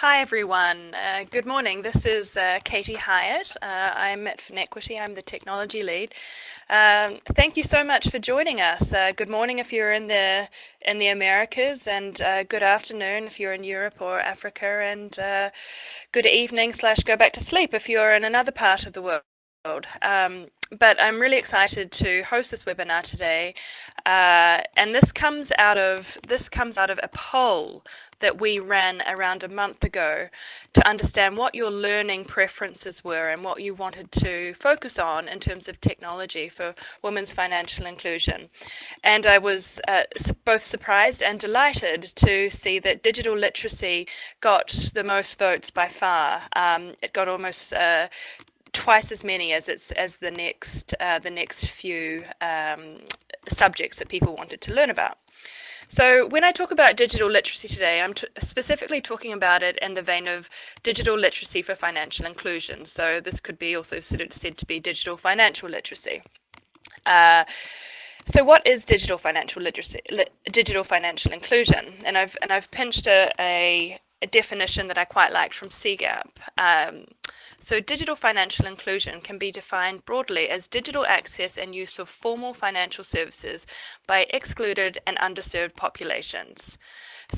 Hi everyone, good morning. This is Katie Hyatt. I'm at FinEquity. I'm the technology lead. Thank you so much for joining us. Good morning if you're in the Americas, and good afternoon if you're in Europe or Africa, and good evening / go back to sleep if you're in another part of the world. But I'm really excited to host this webinar today, and this comes out of a poll that we ran around a month ago to understand what your learning preferences were and what you wanted to focus on in terms of technology for women's financial inclusion. And I was both surprised and delighted to see that digital literacy got the most votes by far. It got almost twice as many as the next few subjects that people wanted to learn about. So when I talk about digital literacy today, I'm specifically talking about it in the vein of digital literacy for financial inclusion. So this could be also said to be digital financial literacy. So what is digital financial literacy? Digital financial inclusion, and I've pinched a definition that I quite liked from CGAP. So digital financial inclusion can be defined broadly as digital access and use of formal financial services by excluded and underserved populations.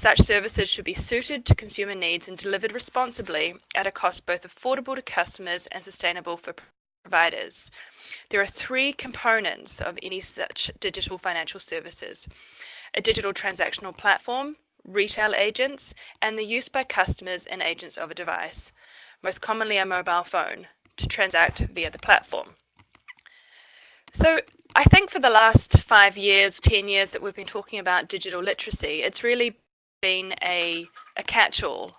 Such services should be suited to consumer needs and delivered responsibly at a cost both affordable to customers and sustainable for providers. There are three components of any such digital financial services: a digital transactional platform, retail agents, and the use by customers and agents of a device, most commonly a mobile phone, to transact via the platform. So I think for the last 5 years, 10 years that we've been talking about digital literacy, it's really been a catch-all.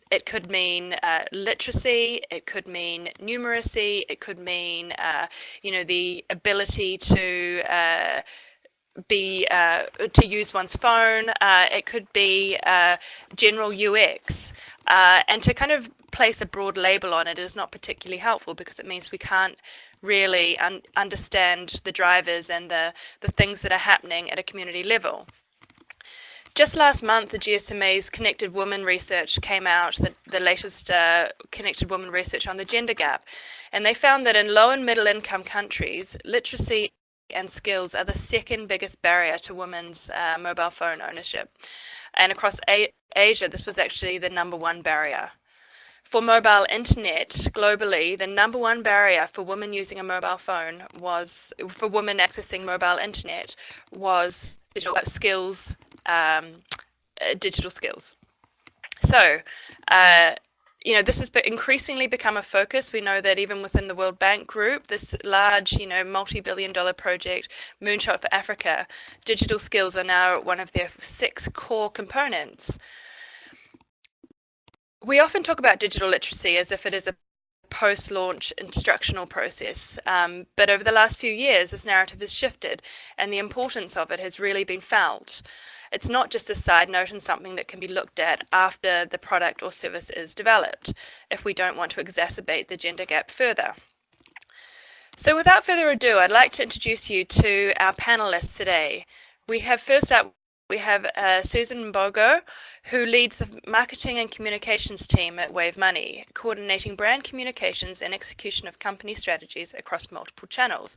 It could mean literacy, it could mean numeracy, it could mean the ability to use one's phone, it could be general UX. And to kind of place a broad label on it is not particularly helpful, because it means we can't really understand the drivers and the things that are happening at a community level. Just last month, the GSMA's Connected Women research came out, the latest Connected Women research on the gender gap, and they found that in low and middle income countries, literacy and skills are the second biggest barrier to women's mobile phone ownership. And across Asia, this was actually the #1 barrier. For mobile internet globally, the #1 barrier for women using a mobile phone for women accessing mobile internet was digital skills. So, this has increasingly become a focus. We know that even within the World Bank Group, this large, multi-billion-dollar project, Moonshot for Africa, digital skills are now one of their 6 core components. We often talk about digital literacy as if it is a post-launch instructional process, but over the last few years, this narrative has shifted, and the importance of it has really been felt. It's not just a side note and something that can be looked at after the product or service is developed, if we don't want to exacerbate the gender gap further. So without further ado, I'd like to introduce you to our panelists today. First up, we have Susan Mbogo, who leads the marketing and communications team at Wave Money, coordinating brand communications and execution of company strategies across multiple channels.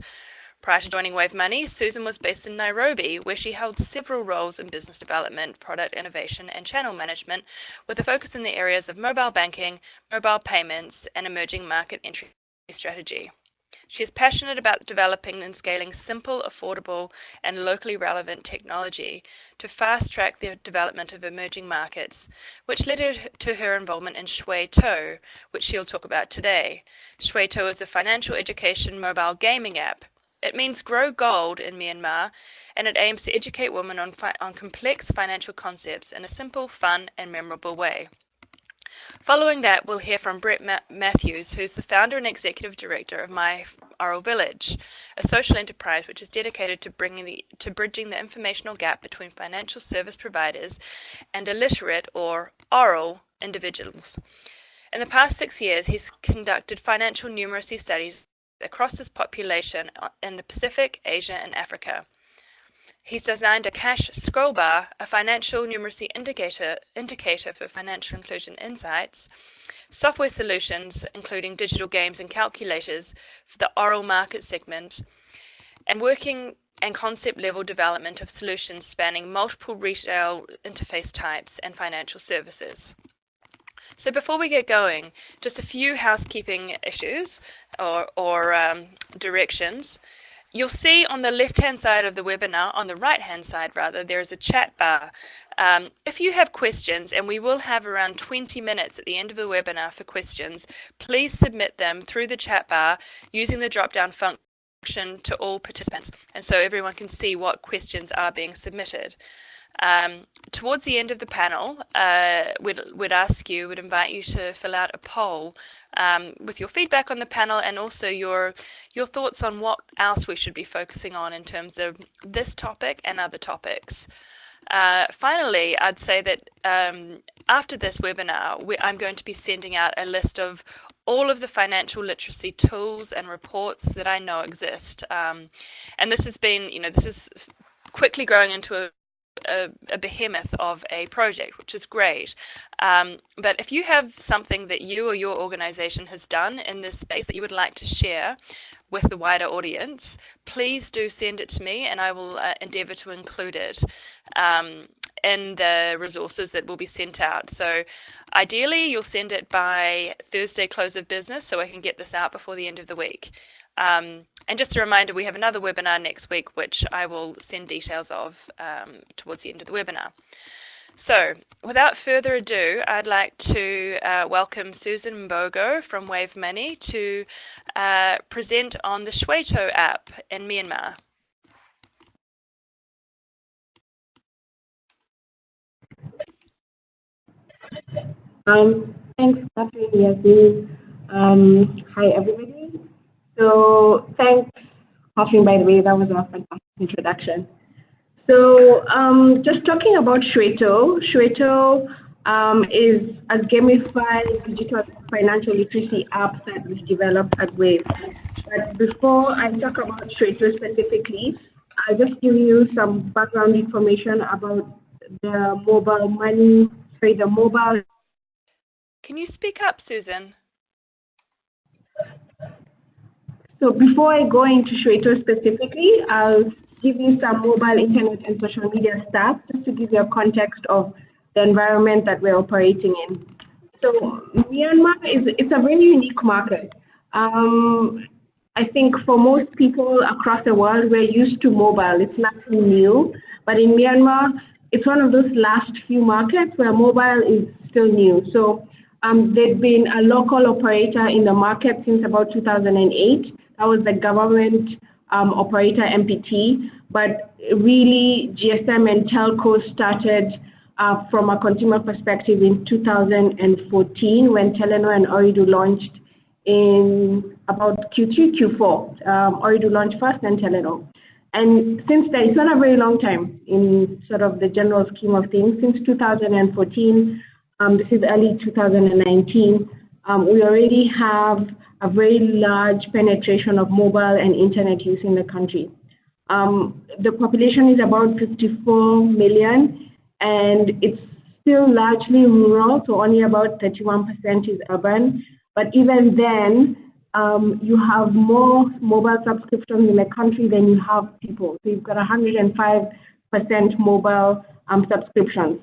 Prior to joining Wave Money, Susan was based in Nairobi, where she held several roles in business development, product innovation, and channel management, with a focus in the areas of mobile banking, mobile payments, and emerging market entry strategy. She is passionate about developing and scaling simple, affordable, and locally relevant technology to fast-track the development of emerging markets, which led her to her involvement in Shui-To, which she'll talk about today. Shui-To is a financial education mobile gaming app. It means grow gold in Myanmar, and it aims to educate women on complex financial concepts in a simple, fun, and memorable way. Following that, we'll hear from Brett Matthews, who's the founder and executive director of My Oral Village, a social enterprise which is dedicated to bridging the informational gap between financial service providers and illiterate or oral individuals. In the past 6 years, he's conducted financial numeracy studies across this population in the Pacific, Asia, and Africa. He's designed a cash scroll bar, a financial numeracy indicator for financial inclusion insights, software solutions, including digital games and calculators for the oral market segment, and working and concept level development of solutions spanning multiple retail interface types and financial services. So before we get going, just a few housekeeping issues or directions. You'll see on the left-hand side of the webinar, on the right-hand side rather, there is a chat bar. If you have questions, and we will have around 20 minutes at the end of the webinar for questions, please submit them through the chat bar using the drop-down function to all participants, and so everyone can see what questions are being submitted. Towards the end of the panel, we'd invite you to fill out a poll with your feedback on the panel and also your thoughts on what else we should be focusing on in terms of this topic and other topics. Finally, I'd say that after this webinar, I'm going to be sending out a list of all of the financial literacy tools and reports that I know exist. And this has been, this is quickly growing into a behemoth of a project, which is great. But if you have something that you or your organization has done in this space that you would like to share with the wider audience, please do send it to me, and I will endeavor to include it in the resources that will be sent out. So ideally, you'll send it by Thursday close of business so I can get this out before the end of the week. And just a reminder, we have another webinar next week, which I will send details of towards the end of the webinar. So without further ado, I'd like to welcome Susan Mbogo from Wave Money to present on the Shweto app in Myanmar. Thanks, Dr. Yasmin. Hi, everybody. So thanks, Hoffing, by the way, that was a fantastic introduction. So just talking about Shweto. Shweto is a gamified digital financial literacy app that was developed at Wave. But before I talk about Shweto specifically, I'll just give you some background information about the mobile money, the mobile. Can you speak up, Susan? So before I go into Shweto specifically, I'll give you some mobile internet and social media stats just to give you a context of the environment that we're operating in. So Myanmar it's a very unique market. I think for most people across the world, we're used to mobile. It's nothing new. But in Myanmar, it's one of those last few markets where mobile is still new. So there'd been a local operator in the market since about 2008. That was the government operator, MPT. But really, GSM and telco started from a consumer perspective in 2014 when Telenor and Ooredoo launched in about Q3, Q4. Ooredoo launched first, then Telenor. And since then, it's not a very long time in sort of the general scheme of things. Since 2014, this is early 2019, we already have a very large penetration of mobile and internet use in the country. The population is about 54 million, and it's still largely rural, so only about 31% is urban. But even then, you have more mobile subscriptions in the country than you have people. So you've got 105% mobile subscriptions.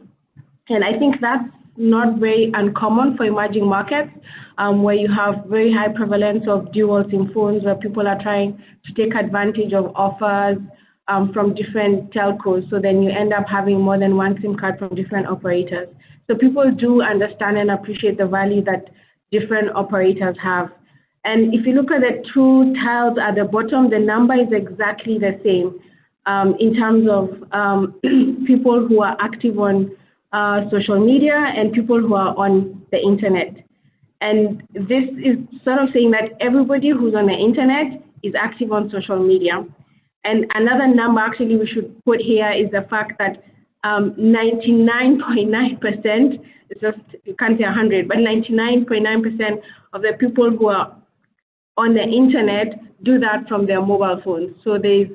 And I think that's not very uncommon for emerging markets, where you have very high prevalence of dual SIM phones, where people are trying to take advantage of offers from different telcos. So then you end up having more than one SIM card from different operators. So people do understand and appreciate the value that different operators have. And if you look at the two tiles at the bottom, the number is exactly the same in terms of people who are active on social media and people who are on the internet. And this is sort of saying that everybody who's on the internet is active on social media. And another number actually we should put here is the fact that 99.9%, it's just, you can't say 100, but 99.9% of the people who are on the internet do that from their mobile phones. So there's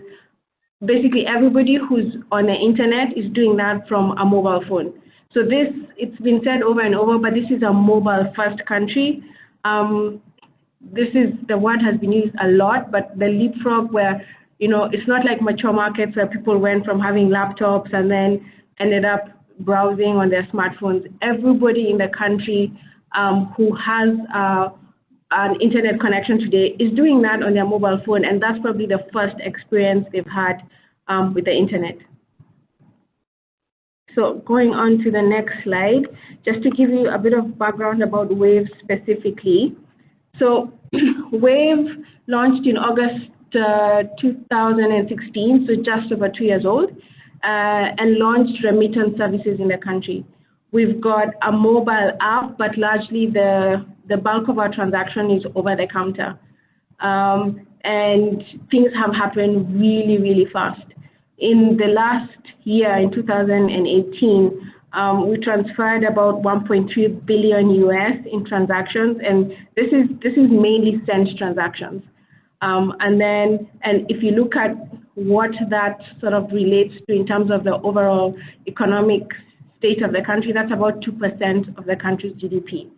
basically everybody who's on the internet is doing that from a mobile phone. So it's been said over and over, but this is a mobile-first country. The word has been used a lot, but the leapfrog where, it's not like mature markets where people went from having laptops and then ended up browsing on their smartphones. Everybody in the country who has an internet connection today is doing that on their mobile phone, and that's probably the first experience they've had with the internet. So going on to the next slide, just to give you a bit of background about WAVE specifically. So WAVE launched in August 2016, so just over 2 years old, and launched remittance services in the country. We've got a mobile app, but largely the bulk of our transaction is over the counter. And things have happened really, really fast. In the last year, in 2018, we transferred about 1.3 billion US in transactions, and this is mainly send transactions. And if you look at what that sort of relates to in terms of the overall economic state of the country, that's about 2% of the country's GDP.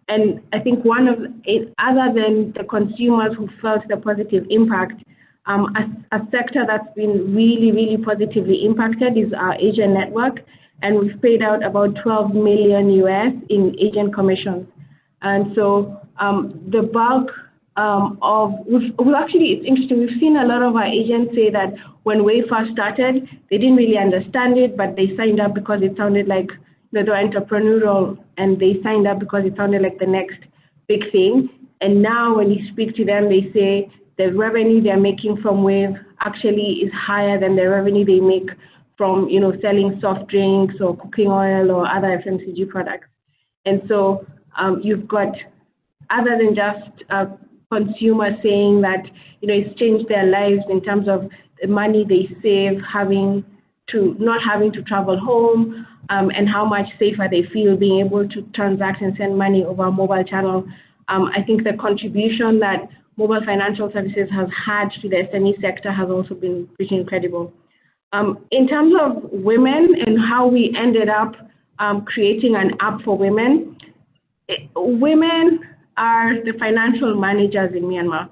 And I think other than the consumers who felt the positive impact, a sector that's been really, really positively impacted is our agent network, and we've paid out about 12 million US in agent commissions. And so the bulk it's interesting, we've seen a lot of our agents say that when WAVE first started, they didn't really understand it, but they signed up because it sounded like they were entrepreneurial, and they signed up because it sounded like the next big thing. And now when you speak to them, they say the revenue they're making from WAVE actually is higher than the revenue they make from selling soft drinks or cooking oil or other FMCG products. And so you've got, other than just consumers saying that it's changed their lives in terms of the money they save, not having to travel home, and how much safer they feel being able to transact and send money over a mobile channel. I think the contribution that mobile financial services has had to the SME sector has also been pretty incredible. In terms of women and how we ended up creating an app for women, women are the financial managers in Myanmar.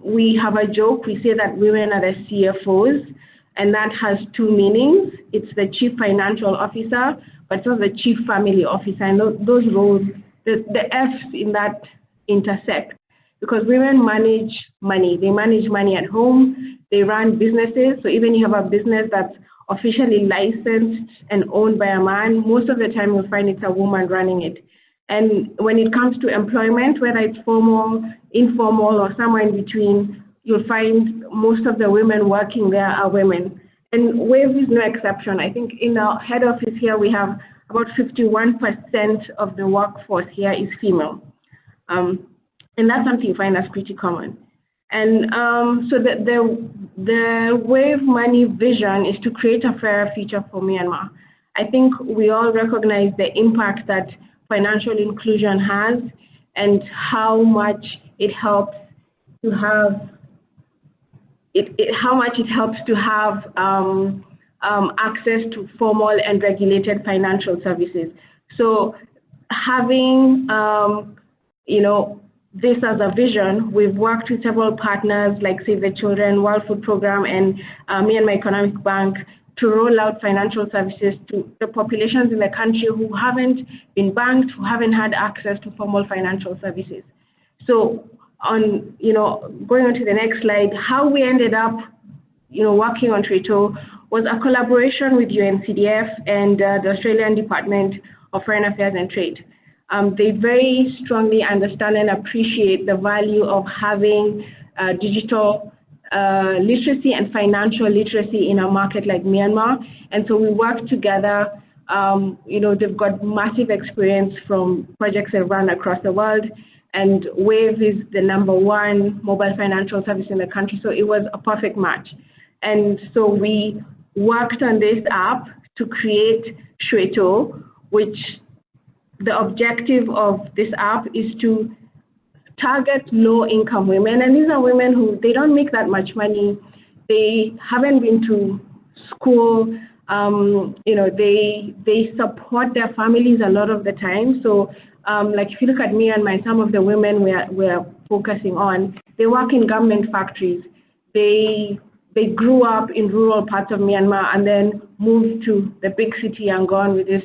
We have a joke, we say that women are the CFOs, and that has two meanings. It's the chief financial officer, but it's also the chief family officer, and those roles, the F's in that intersect, because women manage money. They manage money at home, they run businesses, so even if you have a business that's officially licensed and owned by a man, most of the time you'll find it's a woman running it. And when it comes to employment, whether it's formal, informal, or somewhere in between, you'll find most of the women working there are women. And WAVE is no exception. I think in our head office here, we have about 51% of the workforce here is female. And that's something you find that's pretty common. And so the WAVE Money vision is to create a fairer future for Myanmar. I think we all recognize the impact that financial inclusion has and how much it helps to have access to formal and regulated financial services. So having this as a vision, we've worked with several partners like Save the Children, World Food Program, and Myanmar Economic Bank to roll out financial services to the populations in the country who haven't been banked, who haven't had access to formal financial services. So going on to the next slide, how we ended up working on Treto was a collaboration with UNCDF and the Australian Department of Foreign Affairs and Trade. They very strongly understand and appreciate the value of having digital literacy and financial literacy in a market like Myanmar. And so we work together. They've got massive experience from projects that run across the world. And WAVE is the #1 mobile financial service in the country. So it was a perfect match. And so we worked on this app to create Shweto, which the objective of this app is to target low-income women. And these are women who, they don't make that much money. they haven't been to school. They support their families a lot of the time. So like if you look at me and some of the women we're focusing on, they work in government factories. They grew up in rural parts of Myanmar and then moved to the big city and gone with this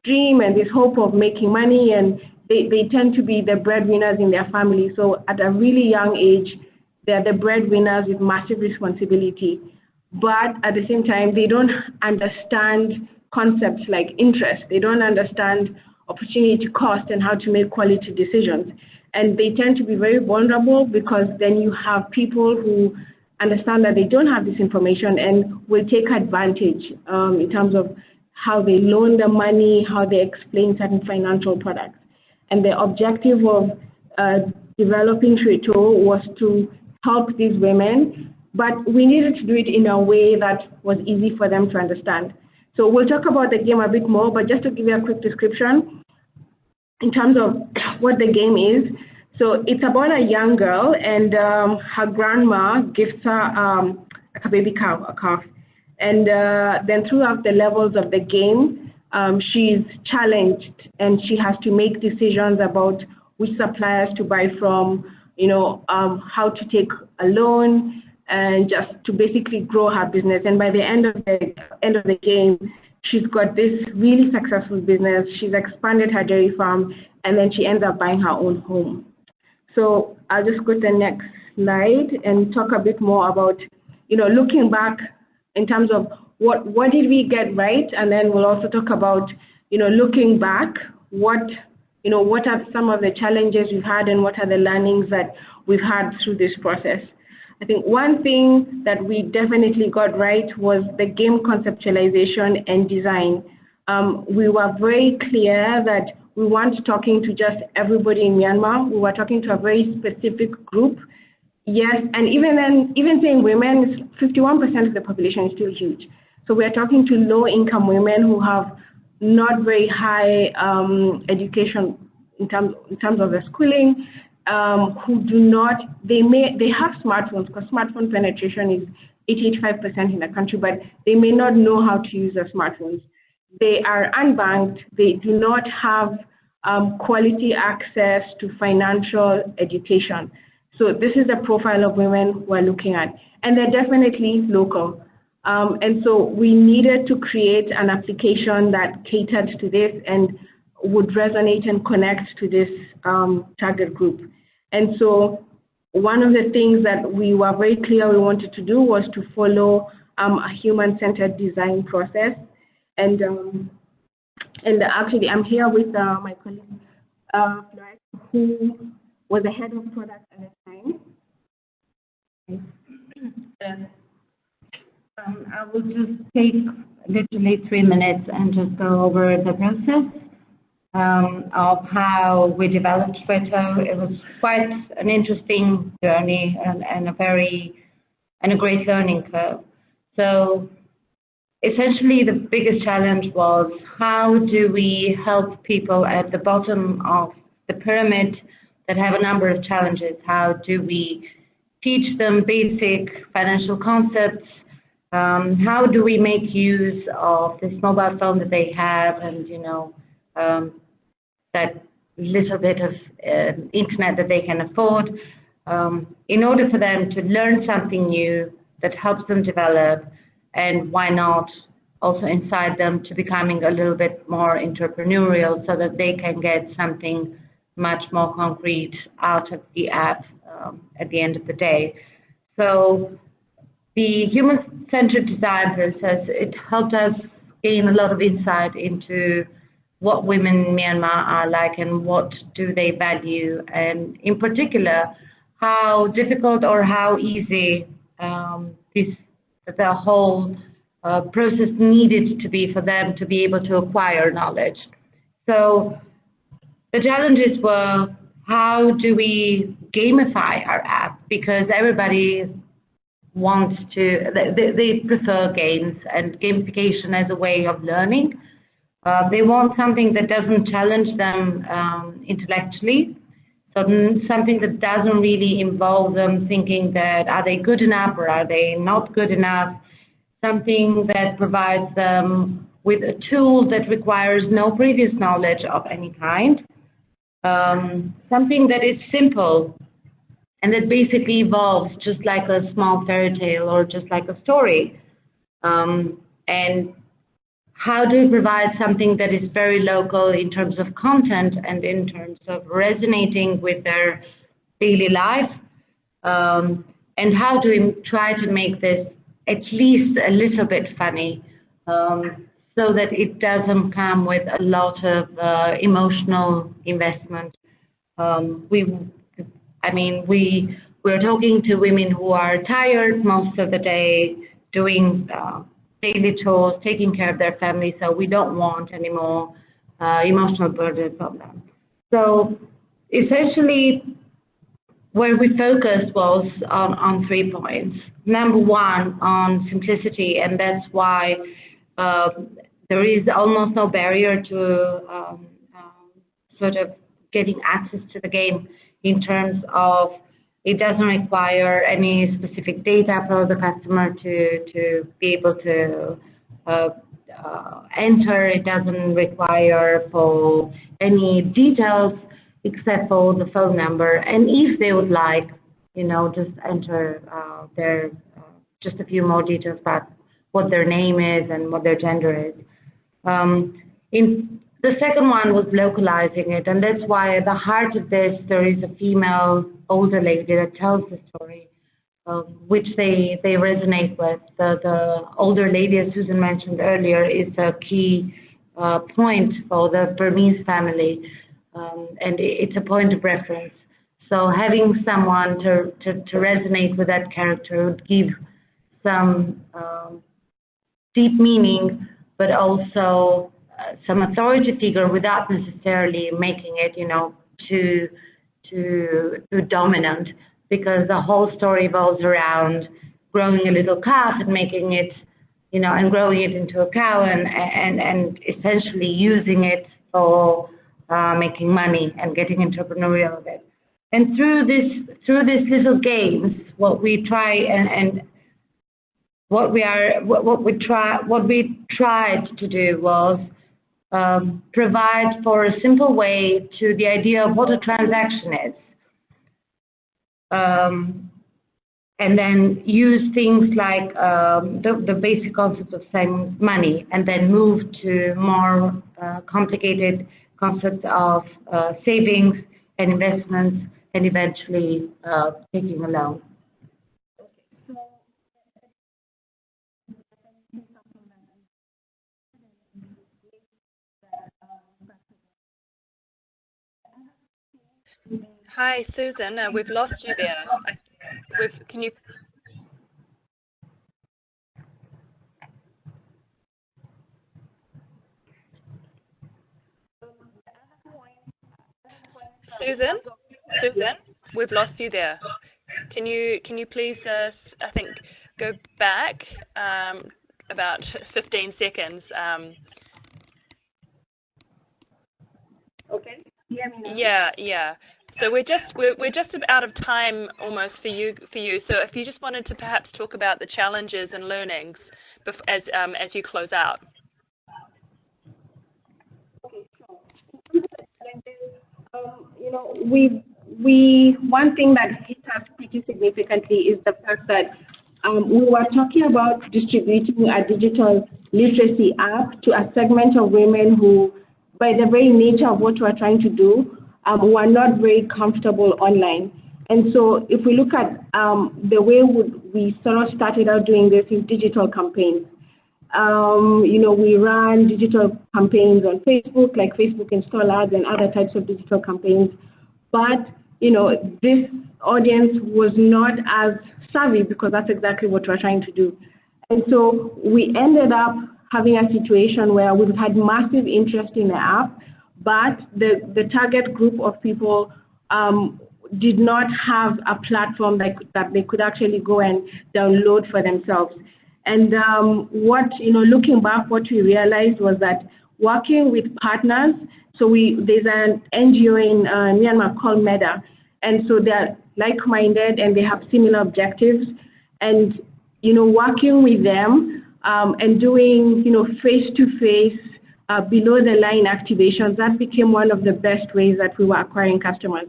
dream and this hope of making money, and they tend to be the breadwinners in their family. So at a really young age, they're the breadwinners with massive responsibility. But at the same time, they don't understand concepts like interest. They don't understand opportunity cost and how to make quality decisions. And they tend to be very vulnerable because then you have people who understand that they don't have this information and will take advantage in terms of how they loan the money, how they explain certain financial products. And the objective of developing Shweto was to help these women, but we needed to do it in a way that was easy for them to understand. So we'll talk about the game a bit more, but just to give you a quick description in terms of what the game is. So it's about a young girl, and her grandma gifts her like a baby cow, a calf. And then throughout the levels of the game, she's challenged and she has to make decisions about which suppliers to buy from, how to take a loan, and just to basically grow her business. And by the end of the game, she's got this really successful business. She's expanded her dairy farm, and then she ends up buying her own home. So I'll just go to the next slide and talk a bit more about, looking back in terms of what did we get right, and then we'll also talk about, looking back, what are some of the challenges we've had and what are the learnings that we've had through this process. I think one thing that we definitely got right was the game conceptualization and design. We were very clear that we weren't talking to just everybody in Myanmar. We were talking to a very specific group. Yes, and even saying women, 51% of the population is still huge. So we're talking to low-income women who have not very high education in terms of the schooling, who do not, they have smartphones, because smartphone penetration is 85% in the country, but they may not know how to use their smartphones. They are unbanked. They do not have quality access to financial education. So this is the profile of women we're looking at, and they're definitely local. And so we needed to create an application that catered to this and would resonate and connect to this target group. And so one of the things that we were very clear we wanted to do was to follow a human-centered design process. And actually, I'm here with my colleague, Florence, who was the head of product at the time. I will just take literally 3 minutes and just go over the process of how we developed Shweto. It was quite an interesting journey and a great learning curve. So essentially, the biggest challenge was, how do we help people at the bottom of the pyramid that have a number of challenges? How do we teach them basic financial concepts? How do we make use of this mobile phone that they have, and that little bit of internet that they can afford, in order for them to learn something new that helps them develop, and why not also incite them to becoming a little bit more entrepreneurial so that they can get something much more concrete out of the app at the end of the day. So the human-centered design process, it helped us gain a lot of insight into what women in Myanmar are like and what do they value, and in particular, how difficult or how easy the whole process needed to be for them to be able to acquire knowledge. So the challenges were, how do we gamify our app? Because everybody wants to, they prefer games and gamification as a way of learning. They want something that doesn't challenge them intellectually. So something that doesn't really involve them thinking that are they good enough or are they not good enough. Something that provides them with a tool that requires no previous knowledge of any kind. Something that is simple and that basically evolves just like a small fairy tale or just like a story. And how do we provide something that is very local in terms of content and in terms of resonating with their daily life? And how do we try to make this at least a little bit funny so that it doesn't come with a lot of emotional investment? We're talking to women who are tired most of the day, doing daily chores, taking care of their family, so we don't want any more emotional burdens on them. So essentially, where we focused was on 3 points. Number one, on simplicity, and that's why there is almost no barrier to sort of getting access to the game in terms of it doesn't require any specific data for the customer to be able to enter. It doesn't require for any details except for the phone number. And if they would like, just enter their just a few more details about what their name is and what their gender is. The second one was localizing it, and that's why at the heart of this there is a female older lady that tells the story, which they resonate with. The older lady, as Susan mentioned earlier, is a key point for the Burmese family, and it's a point of reference. So having someone to resonate with that character would give some deep meaning, but also some authority figure without necessarily making it, too dominant, because the whole story revolves around growing a little calf and making it, and growing it into a cow and essentially using it for making money and getting entrepreneurial of it. And through this little games, what we try and what we tried to do was provide for a simple way to the idea of what a transaction is. And then use things like the basic concept of saving money, and then move to more complicated concepts of savings and investments, and eventually taking a loan. Hi, Susan. We've lost you there. Can you? Susan, we've lost you there. Can you please, I think, go back about 15 seconds? Okay. Yeah. So we're just out of time almost for you. So if you just wanted to perhaps talk about the challenges and learnings as you close out. Okay, sure. We one thing that hit us pretty significantly is the fact that we were talking about distributing a digital literacy app to a segment of women who, by the very nature of what we're trying to do, were not very comfortable online. And so if we look at the way we sort of started out doing this is digital campaigns. We run digital campaigns on Facebook, like Facebook Install Ads and other types of digital campaigns. But, this audience was not as savvy, because that's exactly what we're trying to do. And so we ended up having a situation where we've had massive interest in the app, but the target group of people did not have a platform that they could actually go and download for themselves. And looking back, what we realized was that working with partners So there's an NGO in Myanmar called MEDA, and so they're like-minded and they have similar objectives. And working with them and doing face-to-face below-the-line activations, that became one of the best ways that we were acquiring customers.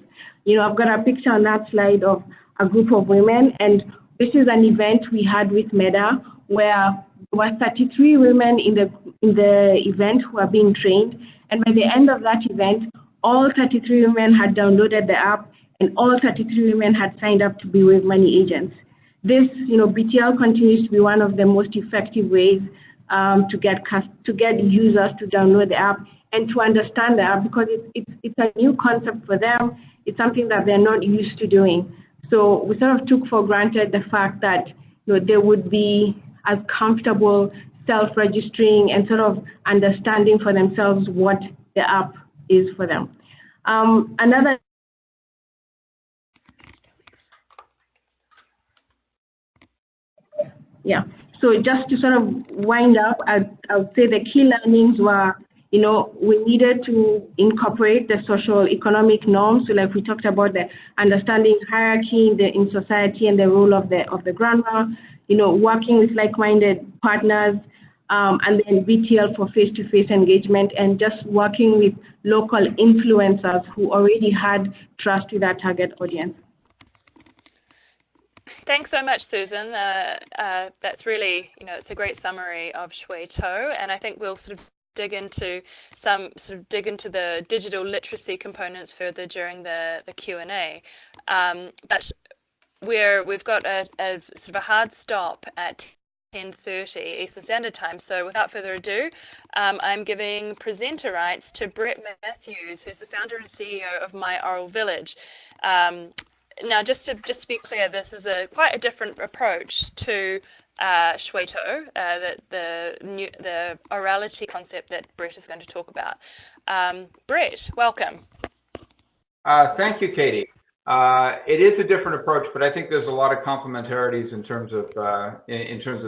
I've got a picture on that slide of a group of women, and this is an event we had with MEDA where there were 33 women in the event who are being trained, and by the end of that event, all 33 women had downloaded the app, and all 33 women had signed up to be Wave Money agents. This, BTL continues to be one of the most effective ways to get users to download the app and to understand the app, because it's a new concept for them. It's something that they're not used to doing. So we sort of took for granted the fact that they would be as comfortable self-registering and sort of understanding for themselves what the app is for them. So just to sort of wind up, I would say the key learnings were, we needed to incorporate the social economic norms. So like we talked about the understanding hierarchy in society and the role of the grandma, working with like-minded partners, and then BTL for face-to-face engagement, and just working with local influencers who already had trust with our target audience. Thanks so much, Susan. That's really, it's a great summary of Shui To, and I think we'll sort of dig into the digital literacy components further during the Q&A. But we've got a sort of a hard stop at 10:30 Eastern Standard Time. So without further ado, I'm giving presenter rights to Brett Matthews, who's the founder and CEO of My Oral Village. Now, just to be clear, this is quite a different approach to Shui To, the orality concept that Brett is going to talk about. Brett, welcome. Thank you, Katie. It is a different approach, but I think there's a lot of complementarities in terms of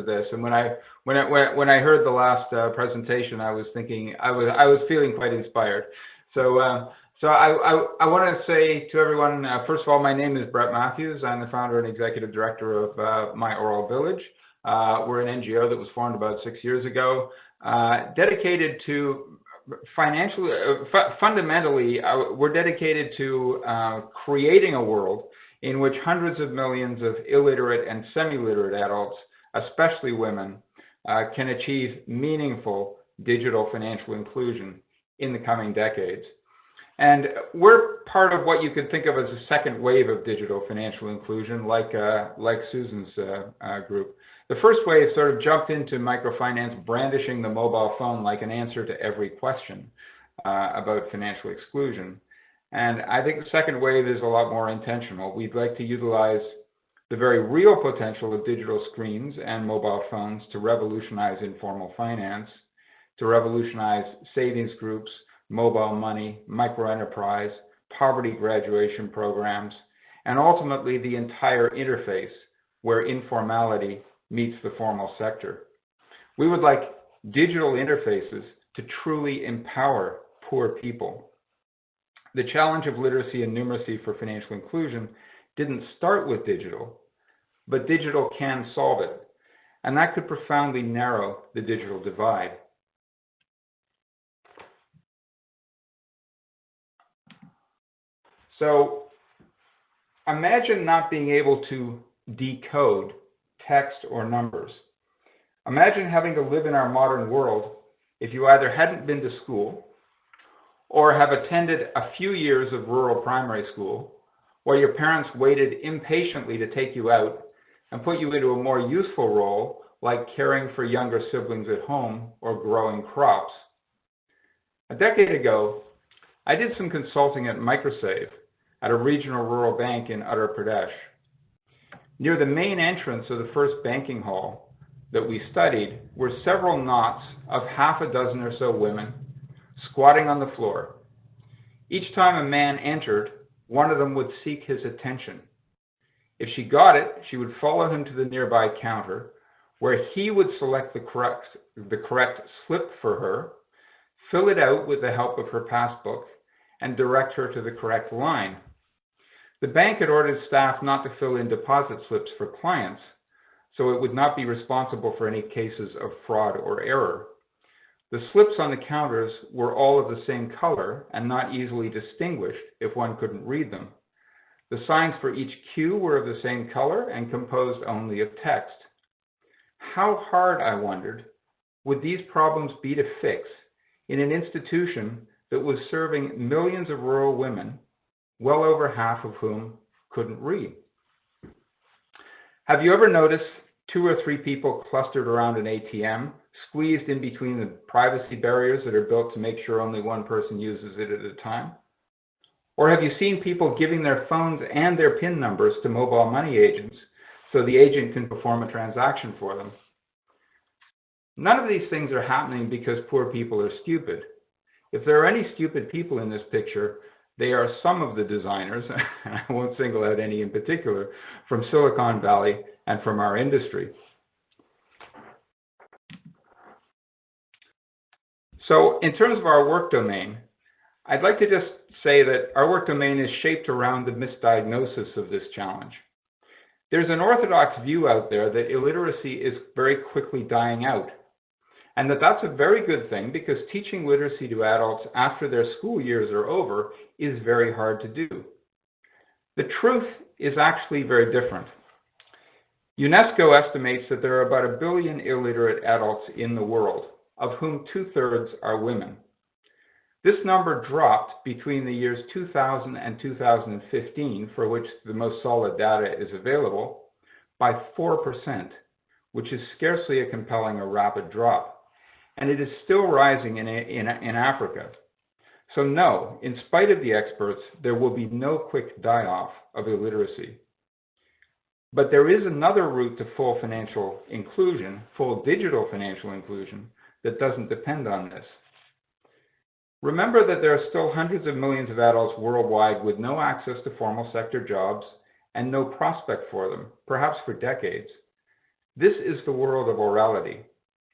this. And when I heard the last presentation, I was thinking I was feeling quite inspired. So I want to say to everyone, first of all, my name is Brett Matthews. I'm the founder and executive director of My Oral Village. We're an NGO that was formed about 6 years ago, dedicated to fundamentally, we're dedicated to creating a world in which hundreds of millions of illiterate and semi-literate adults, especially women, can achieve meaningful digital financial inclusion in the coming decades. And we're part of what you could think of as a second wave of digital financial inclusion, like Susan's group. The first wave sort of jumped into microfinance, brandishing the mobile phone like an answer to every question about financial exclusion. And I think the second wave is a lot more intentional. We'd like to utilize the very real potential of digital screens and mobile phones to revolutionize informal finance, to revolutionize savings groups, mobile money, microenterprise, poverty graduation programs, and ultimately the entire interface where informality meets the formal sector. We would like digital interfaces to truly empower poor people. The challenge of literacy and numeracy for financial inclusion didn't start with digital, but digital can solve it, and that could profoundly narrow the digital divide. So imagine not being able to decode text or numbers. Imagine having to live in our modern world if you either hadn't been to school or have attended a few years of rural primary school, where your parents waited impatiently to take you out and put you into a more useful role like caring for younger siblings at home or growing crops. A decade ago, I did some consulting at Microsave at a regional rural bank in Uttar Pradesh. Near the main entrance of the first banking hall that we studied were several knots of half a dozen or so women squatting on the floor. Each time a man entered, one of them would seek his attention. If she got it, she would follow him to the nearby counter, where he would select the correct slip for her, fill it out with the help of her passbook, and direct her to the correct line. The bank had ordered staff not to fill in deposit slips for clients, so it would not be responsible for any cases of fraud or error. The slips on the counters were all of the same color and not easily distinguished if one couldn't read them. The signs for each queue were of the same color and composed only of text. How hard, I wondered, would these problems be to fix in an institution that was serving millions of rural women, well over half of whom couldn't read? Have you ever noticed 2 or 3 people clustered around an ATM, squeezed in between the privacy barriers that are built to make sure only one person uses it at a time? Or have you seen people giving their phones and their PIN numbers to mobile money agents so the agent can perform a transaction for them? None of these things are happening because poor people are stupid. If there are any stupid people in this picture, they are some of the designers, and I won't single out any in particular, from Silicon Valley and from our industry. So in terms of our work domain, I'd like to just say that our work domain is shaped around the misdiagnosis of this challenge. There's an orthodox view out there that illiteracy is very quickly dying out, and that that's a very good thing because teaching literacy to adults after their school years are over is very hard to do. The truth is actually very different. UNESCO estimates that there are about 1 billion illiterate adults in the world, of whom 2/3 are women. This number dropped between the years 2000 and 2015, for which the most solid data is available, by 4%, which is scarcely a compelling or rapid drop. And it is still rising in Africa. So no, in spite of the experts, there will be no quick die-off of illiteracy. But there is another route to full financial inclusion, full digital financial inclusion, that doesn't depend on this. Remember that there are still hundreds of millions of adults worldwide with no access to formal sector jobs and no prospect for them, perhaps for decades. This is the world of orality,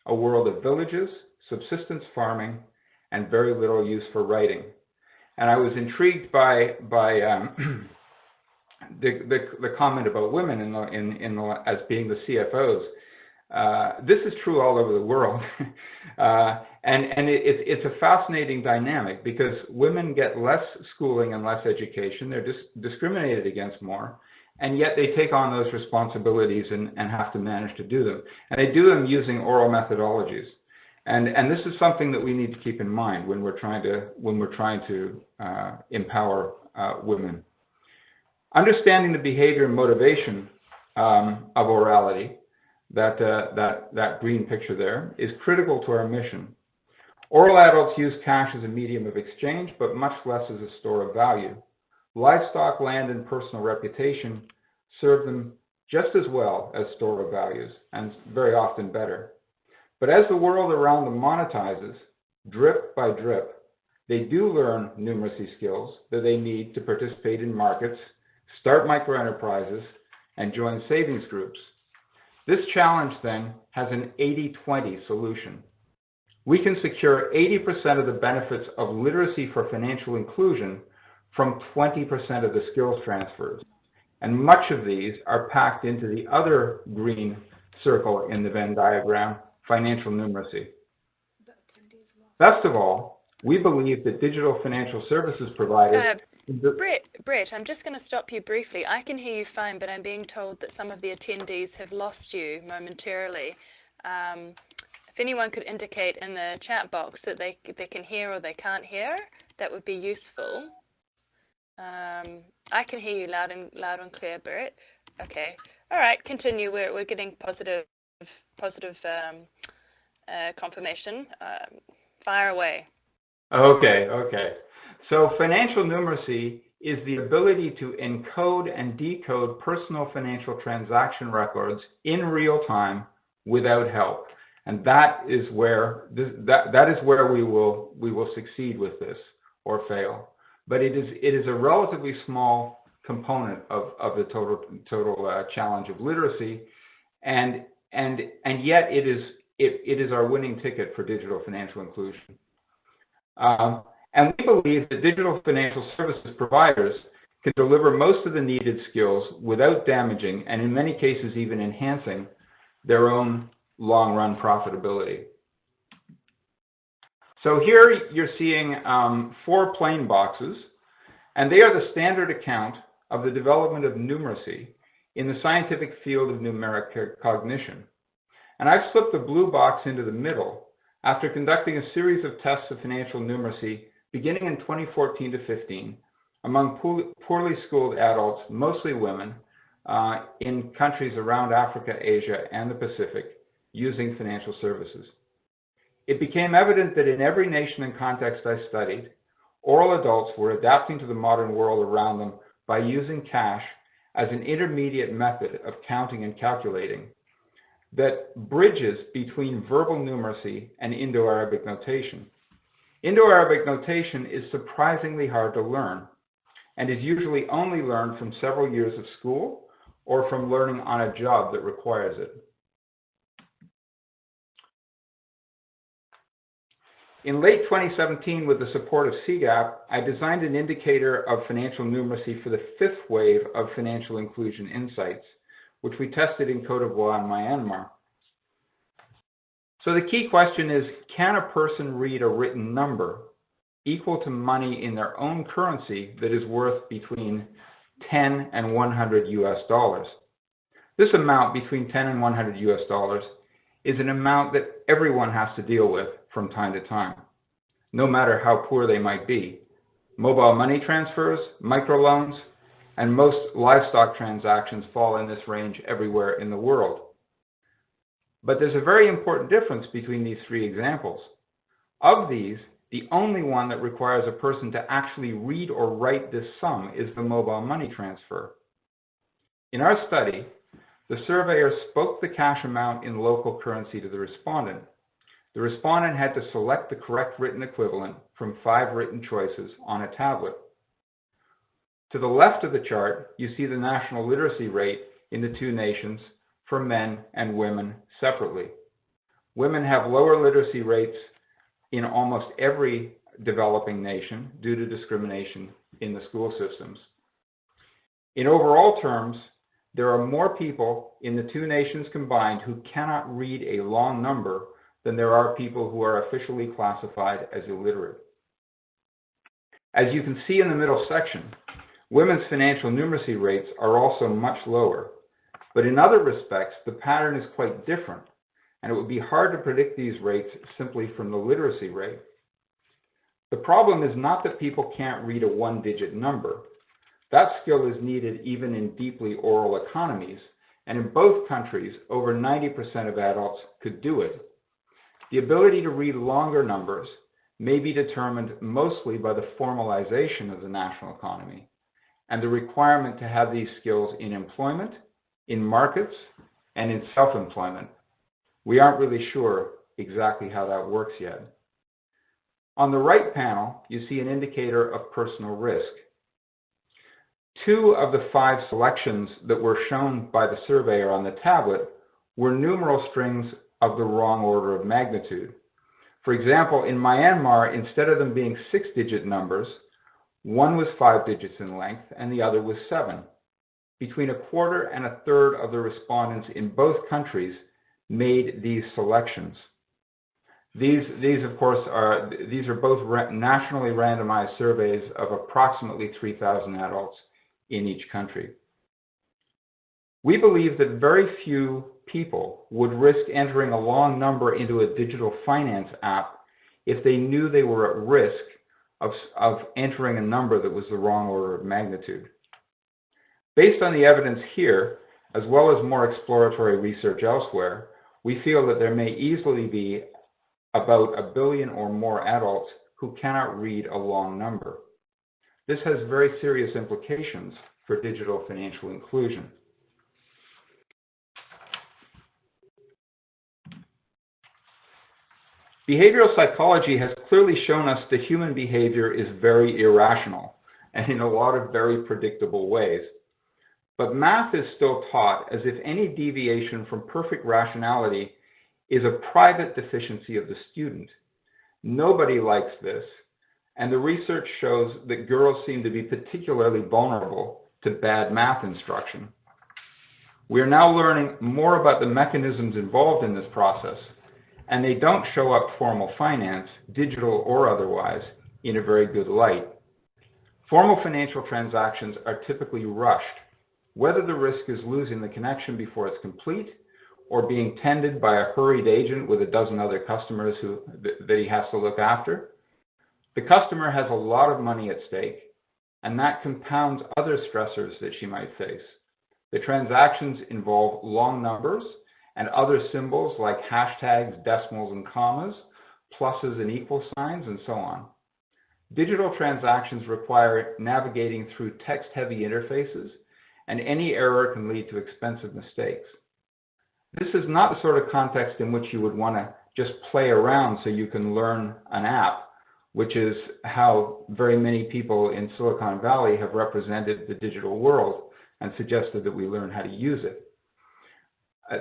a world of villages, subsistence farming, and very little use for writing. And I was intrigued by the comment about women as being the CFOs. This is true all over the world, and it's a fascinating dynamic because women get less schooling and less education. They're discriminated against more, and yet they take on those responsibilities and have to manage to do them. And they do them using oral methodologies. And this is something that we need to keep in mind when we're trying to empower women. Understanding the behavior and motivation of orality, that green picture there, is critical to our mission. Oral adults use cash as a medium of exchange, but much less as a store of value. Livestock, land, and personal reputation serve them just as well as store of values, and very often better. But as the world around them monetizes, drip by drip, they do learn numeracy skills that they need to participate in markets, start microenterprises, and join savings groups. This challenge then has an 80-20 solution. We can secure 80% of the benefits of literacy for financial inclusion from 20% of the skills transfers. And much of these are packed into the other green circle in the Venn diagram, financial numeracy. Best of all, we believe that digital financial services providers... Brett, I'm just going to stop you briefly. I can hear you fine, but I'm being told that some of the attendees have lost you momentarily. If anyone could indicate in the chat box that they can hear or they can't hear, that would be useful. I can hear you loud and clear, Brett. Okay. All right, continue. We're getting positive confirmation. Fire away. Okay. So financial numeracy is the ability to encode and decode personal financial transaction records in real time without help, and that is where we will succeed with this or fail. But it is a relatively small component of the total challenge of literacy, and yet it is our winning ticket for digital financial inclusion. And we believe that digital financial services providers can deliver most of the needed skills without damaging, and in many cases even enhancing, their own long-run profitability. So here you're seeing 4 plain boxes, and they are the standard account of the development of numeracy in the scientific field of numeric cognition. And I've slipped the blue box into the middle after conducting a series of tests of financial numeracy beginning in 2014 to 15 among poorly schooled adults, mostly women, in countries around Africa, Asia, and the Pacific using financial services. It became evident that in every nation and context I studied, oral adults were adapting to the modern world around them by using cash as an intermediate method of counting and calculating that bridges between verbal numeracy and Indo-Arabic notation. Indo-Arabic notation is surprisingly hard to learn and is usually only learned from several years of school or from learning on a job that requires it. In late 2017, with the support of CGAP, I designed an indicator of financial numeracy for the 5th wave of financial inclusion insights, which we tested in Cote d'Ivoire and Myanmar. So the key question is, can a person read a written number equal to money in their own currency that is worth between 10 and 100 US dollars? This amount between 10 and 100 US dollars is an amount that everyone has to deal with from time to time, no matter how poor they might be. Mobile money transfers, microloans, and most livestock transactions fall in this range everywhere in the world. But there's a very important difference between these 3 examples. Of these, the only one that requires a person to actually read or write this sum is the mobile money transfer. In our study, the surveyor spoke the cash amount in local currency to the respondent. The respondent had to select the correct written equivalent from 5 written choices on a tablet. To the left of the chart, you see the national literacy rate in the 2 nations for men and women separately. Women have lower literacy rates in almost every developing nation due to discrimination in the school systems. In overall terms, there are more people in the 2 nations combined who cannot read a long number than there are people who are officially classified as illiterate. As you can see in the middle section, women's financial numeracy rates are also much lower, but in other respects, the pattern is quite different, and it would be hard to predict these rates simply from the literacy rate. The problem is not that people can't read a 1-digit number. That skill is needed even in deeply oral economies, and in both countries, over 90% of adults could do it. The ability to read longer numbers may be determined mostly by the formalization of the national economy and the requirement to have these skills in employment, in markets, and in self-employment. We aren't really sure exactly how that works yet. On the right panel, you see an indicator of personal risk. 2 of the 5 selections that were shown by the surveyor on the tablet were numeral strings of the wrong order of magnitude. For example, in Myanmar, instead of them being 6-digit numbers, one was 5 digits in length and the other was 7. Between 1/4 and 1/3 of the respondents in both countries made these selections. These of course are both nationally randomized surveys of approximately 3,000 adults in each country. We believe that very few people would risk entering a long number into a digital finance app if they knew they were at risk of entering a number that was the wrong order of magnitude. Based on the evidence here, as well as more exploratory research elsewhere, we feel that there may easily be about 1 billion or more adults who cannot read a long number. This has very serious implications for digital financial inclusion. Behavioral psychology has clearly shown us that human behavior is very irrational and in a lot of very predictable ways. But math is still taught as if any deviation from perfect rationality is a private deficiency of the student. Nobody likes this, And the research shows that girls seem to be particularly vulnerable to bad math instruction. We are now learning more about the mechanisms involved in this process, and they don't show up formal finance, digital or otherwise, in a very good light. Formal financial transactions are typically rushed, whether the risk is losing the connection before it's complete or being tended by a hurried agent with a dozen other customers that he has to look after. The customer has a lot of money at stake, and that compounds other stressors that she might face. The transactions involve long numbers and other symbols like hashtags, decimals, and commas, pluses and equal signs, and so on. Digital transactions require navigating through text-heavy interfaces, and any error can lead to expensive mistakes. This is not the sort of context in which you would want to just play around so you can learn an app, which is how very many people in Silicon Valley have represented the digital world and suggested that we learn how to use it.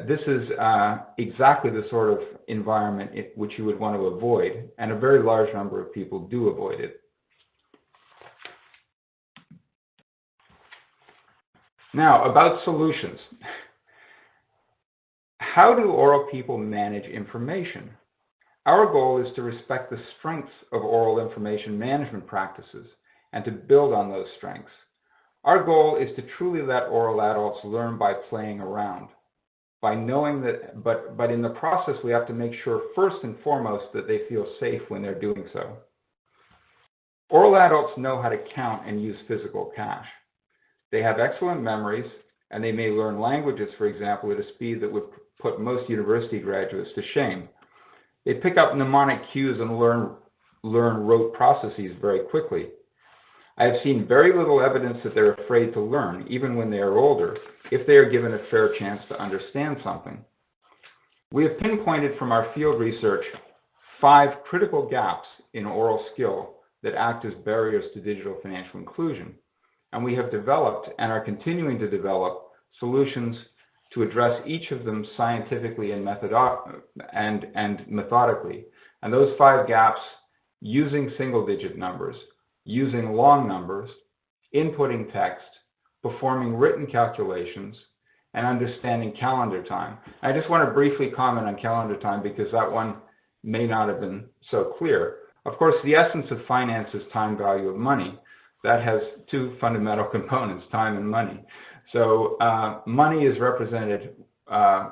This is exactly the sort of environment which you would want to avoid, and a very large number of people do avoid it. Now, about solutions. How do oral people manage information? Our goal is to respect the strengths of oral information management practices and to build on those strengths. Our goal is to truly let oral adults learn by playing around, by knowing that, but in the process we have to make sure first and foremost that they feel safe when they're doing so. Oral adults know how to count and use physical cash. They have excellent memories, and they may learn languages, for example, at a speed that would put most university graduates to shame. They pick up mnemonic cues and learn rote processes very quickly. I have seen very little evidence that they're afraid to learn, even when they are older, if they are given a fair chance to understand something. We have pinpointed from our field research 5 critical gaps in oral skill that act as barriers to digital financial inclusion. And we have developed and are continuing to develop solutions to address each of them scientifically and methodically. And those 5 gaps: using single-digit numbers, using long numbers, inputting text, performing written calculations, and understanding calendar time. I just want to briefly comment on calendar time because that one may not have been so clear. Of course, the essence of finance is time value of money. That has 2 fundamental components, time and money. So money is represented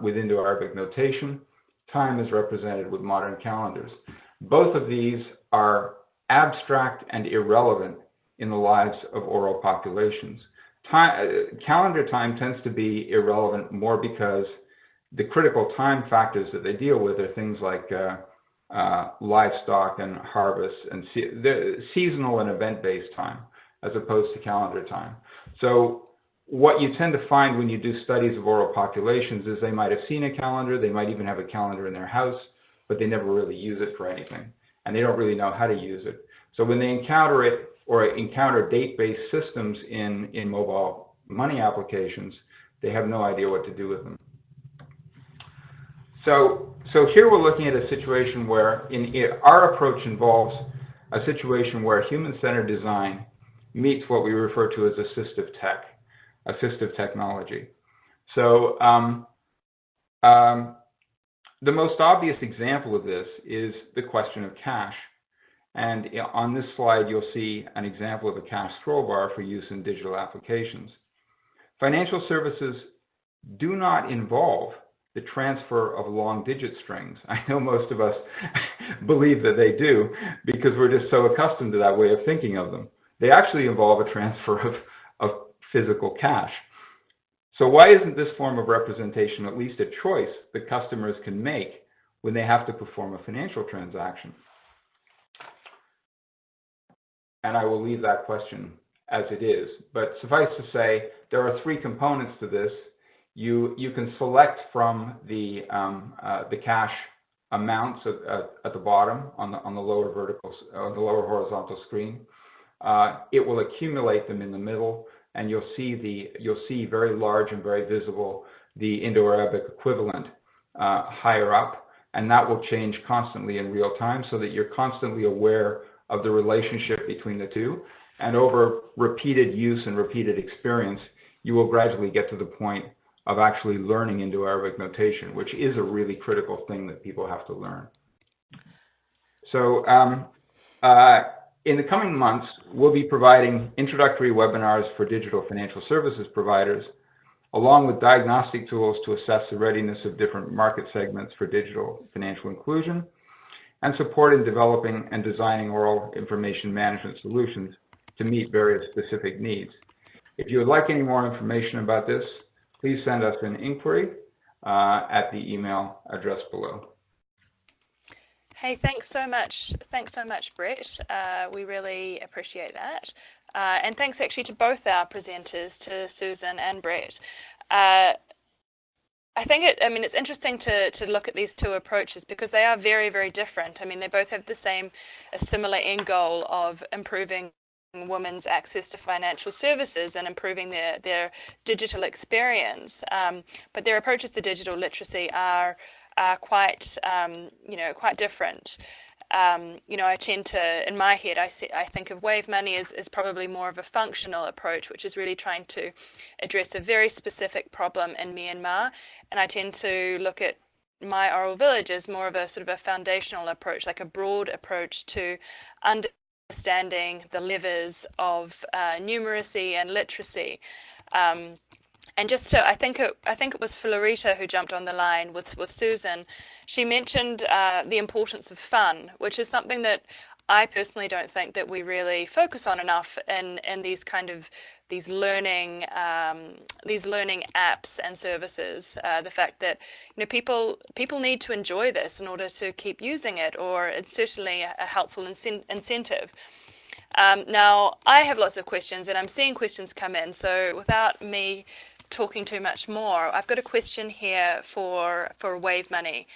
with Indo-Arabic notation. Time is represented with modern calendars. Both of these are abstract and irrelevant in the lives of oral populations. Calendar time tends to be irrelevant more because the critical time factors that they deal with are things like livestock and harvest and seasonal and event-based time, as opposed to calendar time. So what you tend to find when you do studies of oral populations is they might have seen a calendar, they might even have a calendar in their house, but they never really use it for anything, and they don't really know how to use it. So when they encounter it or encounter date-based systems in mobile money applications, they have no idea what to do with them. So here we're looking at a situation where our approach involves a situation where human-centered design meets what we refer to as assistive technology. So the most obvious example of this is the question of cash. And on this slide, you'll see an example of a cash scroll bar for use in digital applications. Financial services do not involve the transfer of long digit strings. I know most of us believe that they do because we're just so accustomed to that way of thinking of them. They actually involve a transfer of physical cash. So why isn't this form of representation at least a choice that customers can make when they have to perform a financial transaction? And I will leave that question as it is. But suffice to say, there are 3 components to this. You can select from the cash amounts at the bottom on the lower horizontal screen. It will accumulate them in the middle, and you'll see very large and very visible the Indo-Arabic equivalent higher up, and that will change constantly in real time so that you're constantly aware of the relationship between the two. And over repeated use and repeated experience, you will gradually get to the point of actually learning Indo-Arabic notation, which is a really critical thing that people have to learn. So in the coming months, we'll be providing introductory webinars for digital financial services providers, along with diagnostic tools to assess the readiness of different market segments for digital financial inclusion, and support in developing and designing oral information management solutions to meet various specific needs. If you would like any more information about this, please send us an inquiry at the email address below. Hey, thanks so much. Thanks so much, Brett. We really appreciate that. And thanks actually to both our presenters, to Susan and Brett. I think it's interesting to look at these two approaches because they are very, very different. I mean, they both have a similar end goal of improving women's access to financial services and improving their digital experience. But their approaches to digital literacy are quite different. I tend to, in my head, I think of Wave Money as probably more of a functional approach, which is really trying to address a very specific problem in Myanmar. And I tend to look at My Oral Village as more of a sort of a foundational approach, like a broad approach to understanding the levers of numeracy and literacy. And just so, I think it was Florita who jumped on the line with Susan. She mentioned the importance of fun, which is something that I personally don't think that we really focus on enough in these learning apps and services. The fact that people need to enjoy this in order to keep using it, or it's certainly a helpful incentive. Now, I have lots of questions, and I'm seeing questions come in. So without me talking too much more, I've got a question here for Wave Money.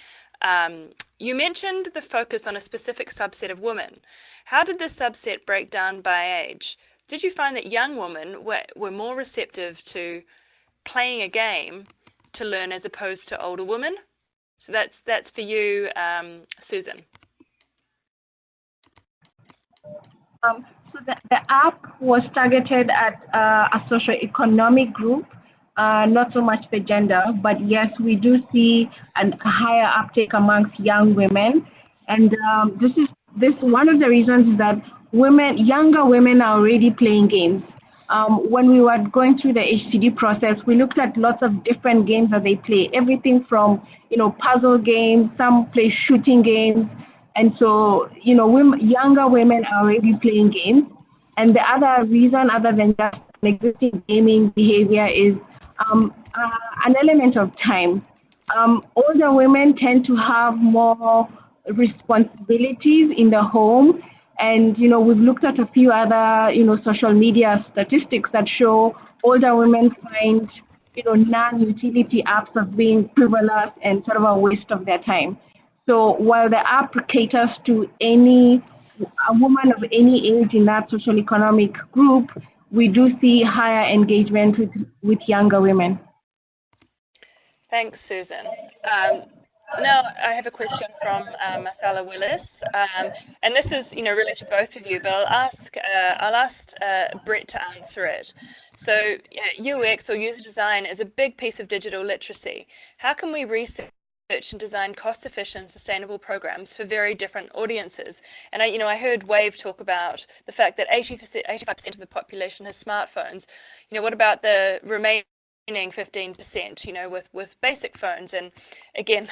You mentioned the focus on a specific subset of women. How did this subset break down by age? Did you find that young women were more receptive to playing a game to learn as opposed to older women? So that's for you, Susan. So the app was targeted at a socioeconomic group, not so much the gender, but yes, we do see a higher uptake amongst young women. And this one of the reasons is that younger women are already playing games. When we were going through the HCD process, we looked at lots of different games that they play, everything from, puzzle games, some play shooting games. And so, younger women are already playing games. And the other reason, other than just an existing gaming behavior, is an element of time. Older women tend to have more responsibilities in the home. And, we've looked at a few other, social media statistics that show older women find, non-utility apps as being frivolous and sort of a waste of their time. So while the app caters to a woman of any age in that social economic group, we do see higher engagement with younger women. Thanks, Susan. Now I have a question from Masala Willis, and this is really to both of you, but I'll ask Brett to answer it. So UX or user design is a big piece of digital literacy. How can we research and design cost-efficient, sustainable programs for very different audiences? And I heard Wave talk about the fact that 85% of the population has smartphones. What about the remaining 15%? With basic phones? And again,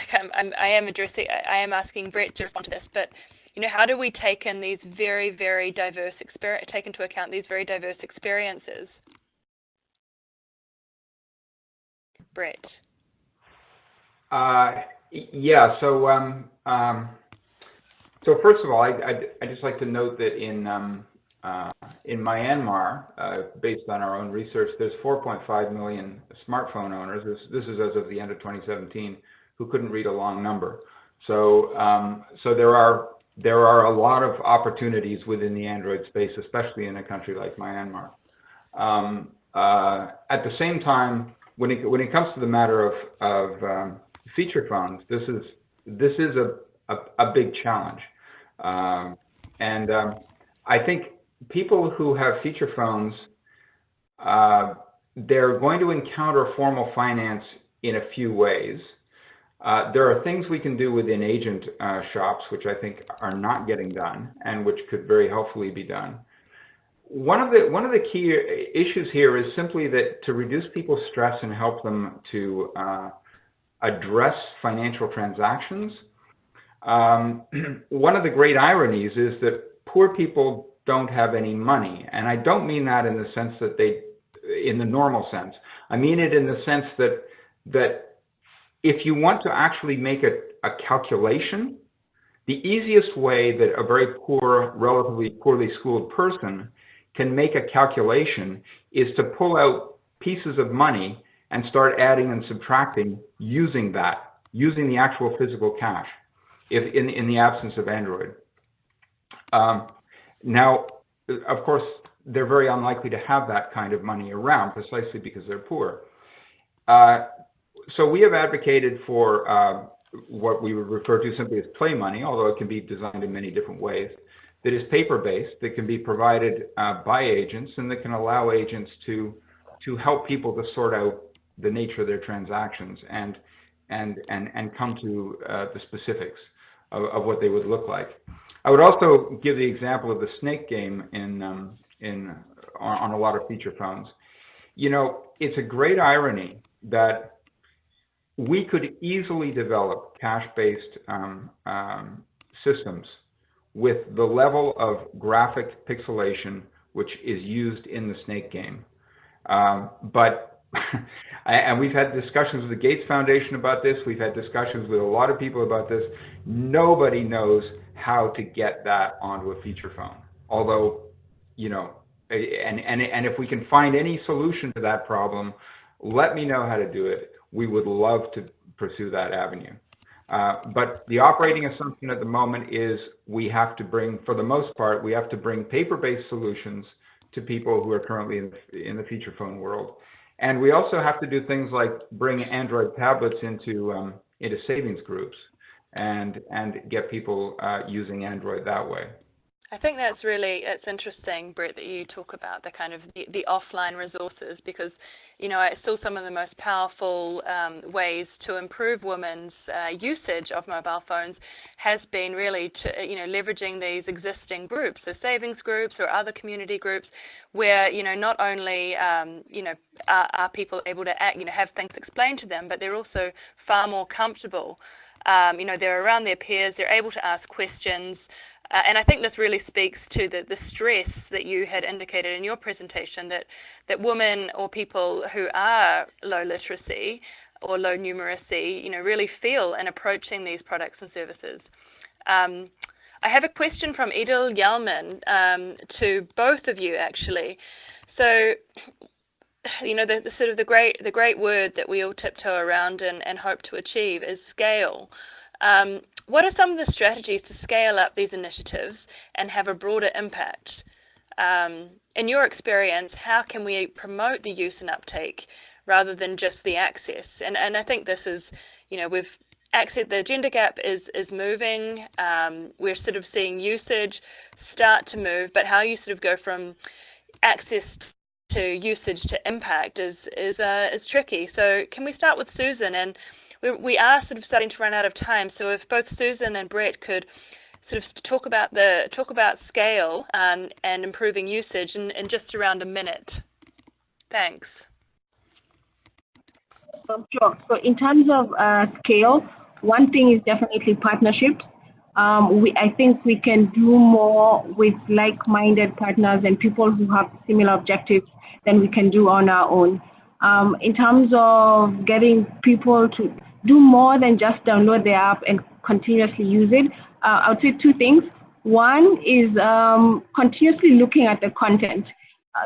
I am asking Brett to respond to this. But how do we take into account these very diverse experiences? Brett. Yeah. So first of all, I just like to note that in Myanmar, based on our own research, there's 4.5 million smartphone owners. This is as of the end of 2017, who couldn't read a long number. So there are a lot of opportunities within the Android space, especially in a country like Myanmar. At the same time, when it comes to the matter of feature phones, this is a big challenge, and I think people who have feature phones, they're going to encounter formal finance in a few ways. There are things we can do within agent shops, which I think are not getting done, and which could very helpfully be done. One of the key issues here is simply that to reduce people's stress and help them to address financial transactions. One of the great ironies is that poor people don't have any money, and I don't mean that in the sense that in the normal sense. I mean it in the sense that if you want to actually make a calculation, the easiest way that a very poor, relatively poorly schooled person can make a calculation is to pull out pieces of money and start adding and subtracting using the actual physical cash, if in the absence of Android. Now, of course, they're very unlikely to have that kind of money around precisely because they're poor. So we have advocated for what we would refer to simply as play money, although it can be designed in many different ways, that is paper-based, that can be provided by agents, and that can allow agents to help people to sort out the nature of their transactions and come to the specifics of what they would look like. I would also give the example of the snake game on a lot of feature phones. You know, it's a great irony that we could easily develop cash-based systems with the level of graphic pixelation which is used in the snake game. And we've had discussions with the Gates Foundation about this. We've had discussions with a lot of people about this. Nobody knows how to get that onto a feature phone. Although, you know, and if we can find any solution to that problem, let me know how to do it. We would love to pursue that avenue. But the operating assumption at the moment is we have to bring, for the most part, we have to bring paper-based solutions to people who are currently in the feature phone world. And we also have to do things like bring Android tablets into savings groups and get people using Android that way. I think it's interesting, Brett, that you talk about the kind of the offline resources, because, you know, it's still some of the most powerful ways to improve women's usage of mobile phones has been really to, you know, leveraging these existing groups, so savings groups or other community groups where, you know, not only, you know, are people able to act, you know, have things explained to them, but they're also far more comfortable. You know, they're around their peers, they're able to ask questions. And I think this really speaks to the stress that you had indicated in your presentation, that women or people who are low literacy or low numeracy, you know, really feel in approaching these products and services. I have a question from Edil Yalman to both of you, actually. So, you know, the great word that we all tiptoe around and hope to achieve is scale. What are some of the strategies to scale up these initiatives and have a broader impact? In your experience, how can we promote the use and uptake rather than just the access? And I think this is, you know, the gender gap is moving. We're sort of seeing usage start to move, but how you sort of go from access to usage to impact is tricky. So can we start with Susan? And we are sort of starting to run out of time, so if both Susan and Brett could sort of talk about scale and improving usage in just around a minute. Thanks. Sure. So in terms of scale, one thing is definitely partnerships. I think we can do more with like-minded partners and people who have similar objectives than we can do on our own. In terms of getting people to do more than just download the app and continuously use it, I would say two things. One is continuously looking at the content.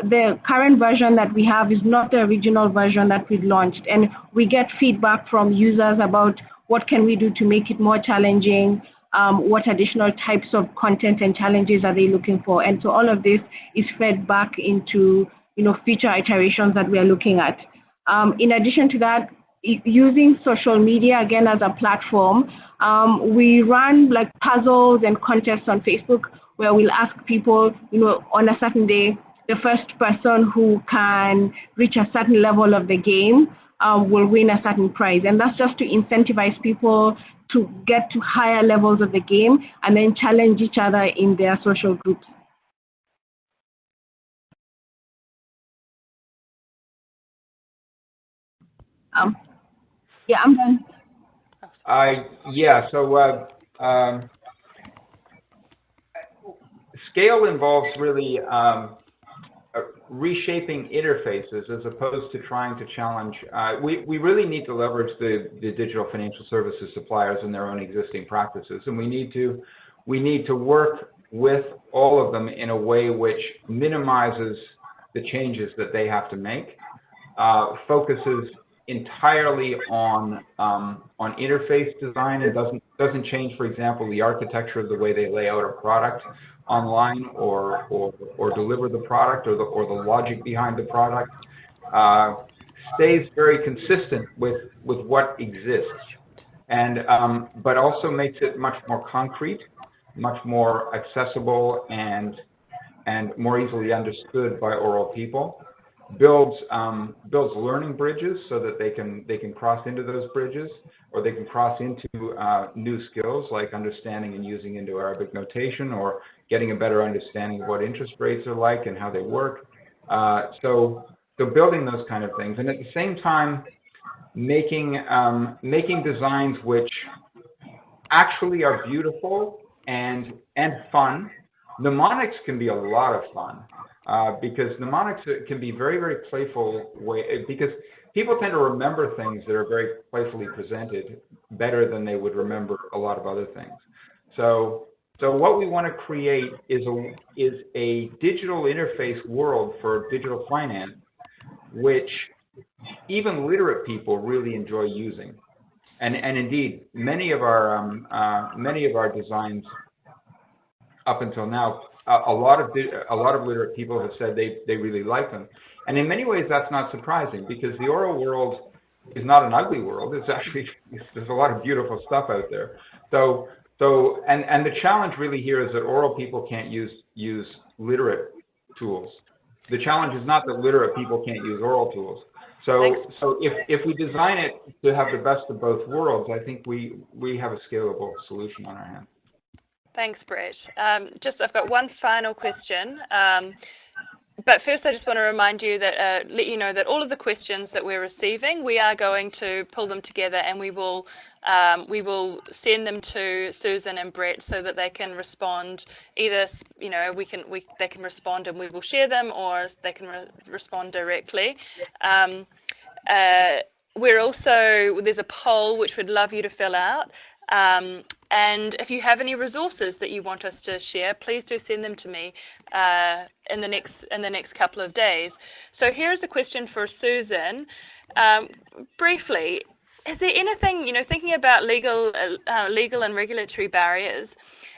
The current version that we have is not the original version that we've launched, and we get feedback from users about what can we do to make it more challenging, what additional types of content and challenges are they looking for, and so all of this is fed back into, you know, future iterations that we are looking at. In addition to that, using social media again as a platform, we run like puzzles and contests on Facebook where we'll ask people, on a certain day, the first person who can reach a certain level of the game will win a certain prize. And that's just to incentivize people to get to higher levels of the game and then challenge each other in their social groups. Yeah, I'm done. Yeah, so scale involves really reshaping interfaces as opposed to trying to challenge. We really need to leverage the digital financial services suppliers and their own existing practices, and we need to work with all of them in a way which minimizes the changes that they have to make, focuses entirely on interface design, and doesn't change, for example, the architecture of the way they lay out a product online or deliver the product or the logic behind the product. Stays very consistent with what exists, and but also makes it much more concrete, much more accessible, and more easily understood by oral people. Builds learning bridges so that they can cross into those bridges, or they can cross into new skills like understanding and using Indo-Arabic notation, or getting a better understanding of what interest rates are like and how they work. So building those kind of things, and at the same time making designs which actually are beautiful and fun. Mnemonics can be a lot of fun. Because mnemonics can be very, very playful because people tend to remember things that are very playfully presented better than they would remember a lot of other things. So what we want to create is a digital interface world for digital finance, which even literate people really enjoy using. And indeed, many of our designs up until now, a lot of literate people have said they really like them, and in many ways that's not surprising, because the oral world is not an ugly world. It's actually, there's a lot of beautiful stuff out there. So the challenge really here is that oral people can't use literate tools. The challenge is not that literate people can't use oral tools. So if we design it to have the best of both worlds, I think we have a scalable solution on our hands. Thanks, Brett. I've got one final question. But first, I just want to remind you that, let you know that all of the questions that we're receiving, we are going to pull them together, and we will send them to Susan and Brett so that they can respond. Either, they can respond and we will share them, or they can respond directly. There's a poll which we'd love you to fill out. And if you have any resources that you want us to share, please do send them to me in the next couple of days. So here's a question for Susan. Briefly, is there anything, thinking about legal and regulatory barriers,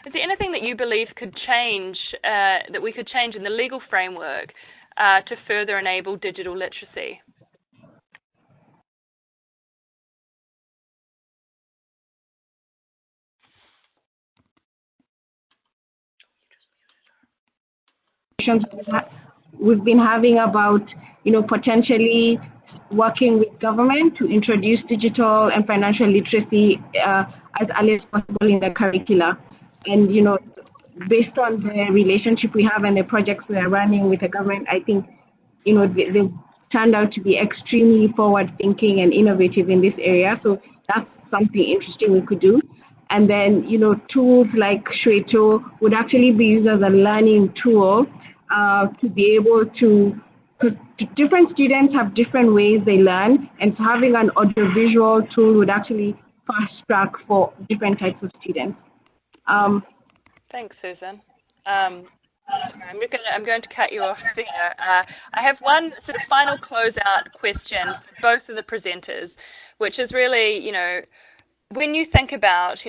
is there anything that you believe could change, that we could change in the legal framework to further enable digital literacy? We've been having about, potentially working with government to introduce digital and financial literacy as early as possible in the curricula. And, based on the relationship we have and the projects we are running with the government, I think, they turned out to be extremely forward-thinking and innovative in this area. So that's something interesting we could do. And then, tools like Shweto would actually be used as a learning tool to be able to different students have different ways they learn, and so having an audiovisual tool would actually fast track for different types of students. Thanks, Susan. I'm going to cut you off there. I have one sort of final closeout question for both of the presenters, which is really, when you think about,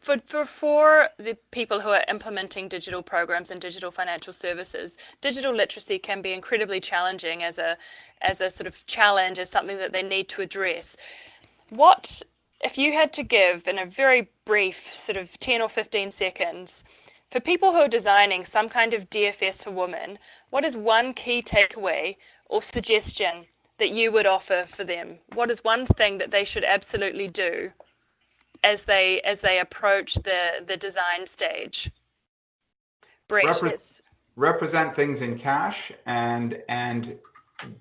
for the people who are implementing digital programs and digital financial services, digital literacy can be incredibly challenging as a sort of challenge, as something that they need to address. What, if you had to give in a very brief sort of 10 or 15 seconds, For people who are designing some kind of DFS for women, what is one key takeaway or suggestion that you would offer for them? What is one thing that they should absolutely do as they approach the design stage? Brett, represent things in cash, and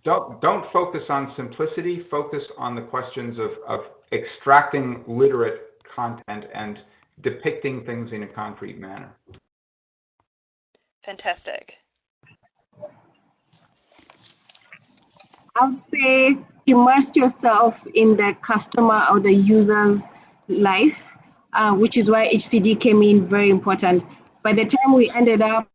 don't focus on simplicity. Focus on the questions of extracting literate content and depicting things in a concrete manner. Fantastic. I would say immerse yourself in the customer or the user's life, which is why HCD came in very important. By the time we ended up,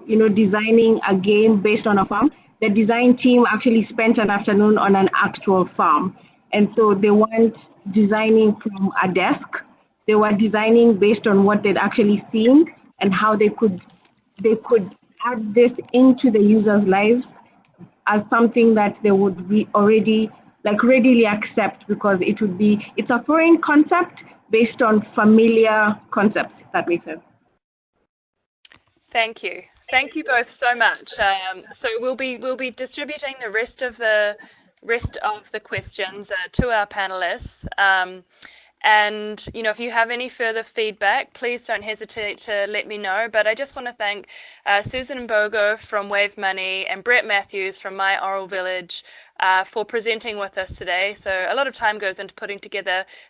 designing a game based on a farm, the design team actually spent an afternoon on an actual farm. And so they weren't designing from a desk. They were designing based on what they'd actually seen and how they could add this into the users' lives as something that they would be readily accept, because it's a foreign concept based on familiar concepts, if that makes sense. Thank you. Thank you both so much. So we'll be distributing the rest of the questions to our panelists. And if you have any further feedback, please don't hesitate to let me know. But I just want to thank Susan Mbogo from Wave Money and Brett Matthews from My Oral Village for presenting with us today. So a lot of time goes into putting together